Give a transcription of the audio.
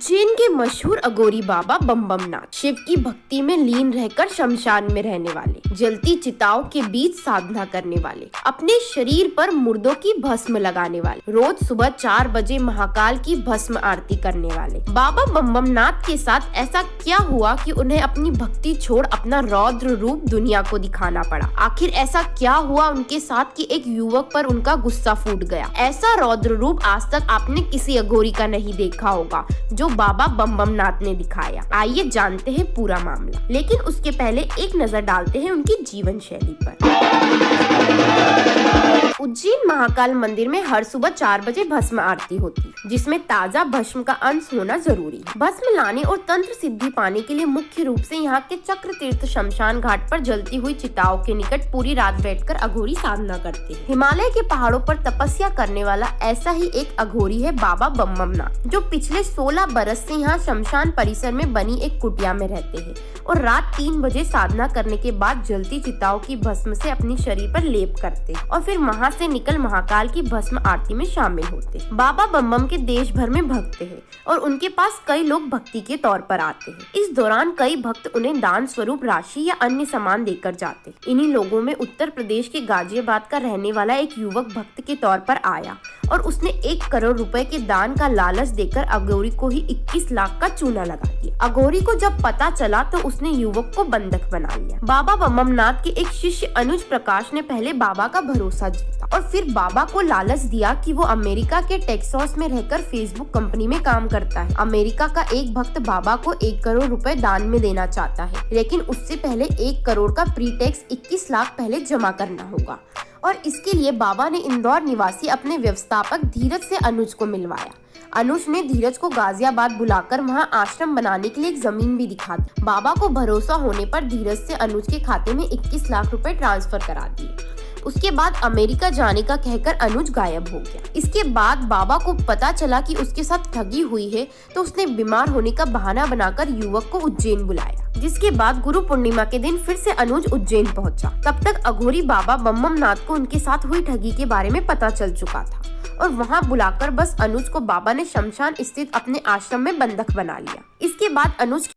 उज्जैन के मशहूर अघोरी बाबा बम बम नाथ शिव की भक्ति में लीन रहकर शमशान में रहने वाले, जलती चिताओं के बीच साधना करने वाले, अपने शरीर पर मुर्दों की भस्म लगाने वाले, रोज सुबह 4 बजे महाकाल की भस्म आरती करने वाले बाबा बम बम नाथ के साथ ऐसा क्या हुआ कि उन्हें अपनी भक्ति छोड़ अपना रौद्र रूप दुनिया को दिखाना पड़ा। आखिर ऐसा क्या हुआ उनके साथ कि एक युवक पर उनका गुस्सा फूट गया। ऐसा रौद्र रूप आज तक आपने किसी अघोरी का नहीं देखा होगा जो बाबा बम बम नाथ ने दिखाया। आइए जानते हैं पूरा मामला, लेकिन उसके पहले एक नजर डालते हैं उनकी जीवन शैली पर। उज्जैन महाकाल मंदिर में हर सुबह 4 बजे भस्म आरती होती, जिसमें ताजा भस्म का अंश होना जरूरी है। भस्म लाने और तंत्र सिद्धि पाने के लिए मुख्य रूप से यहाँ के चक्र तीर्थ शमशान घाट पर जलती हुई चिताओं के निकट पूरी रात बैठकर अघोरी साधना करते हैं। हिमालय के पहाड़ों पर तपस्या करने वाला ऐसा ही एक अघोरी है बाबा बम बम नाथ, जो पिछले 16 बरस से यहाँ शमशान परिसर में बनी एक कुटिया में रहते हैं और रात 3 बजे साधना करने के बाद जलती चिताओं की भस्म से अपनी शरीर पर लेप करते हैं और फिर वहाँ से निकल महाकाल की भस्म आरती में शामिल होते हैं। बाबा बम बम के देश भर में भक्त हैं और उनके पास कई लोग भक्ति के तौर पर आते हैं। इस दौरान कई भक्त उन्हें दान स्वरूप राशि या अन्य सामान देकर जाते हैं। इन्हीं लोगों में उत्तर प्रदेश के गाजियाबाद का रहने वाला एक युवक भक्त के तौर पर आया और उसने 1 करोड़ रुपए के दान का लालच देकर अघोरी को ही 21 लाख का चूना लगा दिया। अघोरी को जब पता चला तो उसने युवक को बंधक बना लिया। बाबा बम बम नाथ के एक शिष्य अनुज प्रकाश ने पहले बाबा का भरोसा जीता और फिर बाबा को लालच दिया कि वो अमेरिका के टेक्सास में रहकर फेसबुक कंपनी में काम करता है। अमेरिका का एक भक्त बाबा को 1 करोड़ रुपए दान में देना चाहता है, लेकिन उससे पहले 1 करोड़ का प्री टैक्स 21 लाख पहले जमा करना होगा और इसके लिए बाबा ने इंदौर निवासी अपने व्यवस्थापक धीरज से अनुज को मिलवाया। अनुज ने धीरज को गाजियाबाद बुलाकर वहां आश्रम बनाने के लिए एक जमीन भी दिखा दी। बाबा को भरोसा होने पर धीरज से अनुज के खाते में 21 लाख रुपए ट्रांसफर करा दिए। उसके बाद अमेरिका जाने का कहकर अनुज गायब हो गया। इसके बाद बाबा को पता चला कि उसके साथ ठगी हुई है, तो उसने बीमार होने का बहाना बनाकर युवक को उज्जैन बुलाया। जिसके बाद गुरु पूर्णिमा के दिन फिर से अनुज उज्जैन पहुंचा। तब तक अघोरी बाबा बम बम नाथ को उनके साथ हुई ठगी के बारे में पता चल चुका था और वहां बुलाकर बस अनुज को बाबा ने शमशान स्थित अपने आश्रम में बंधक बना लिया। इसके बाद अनुज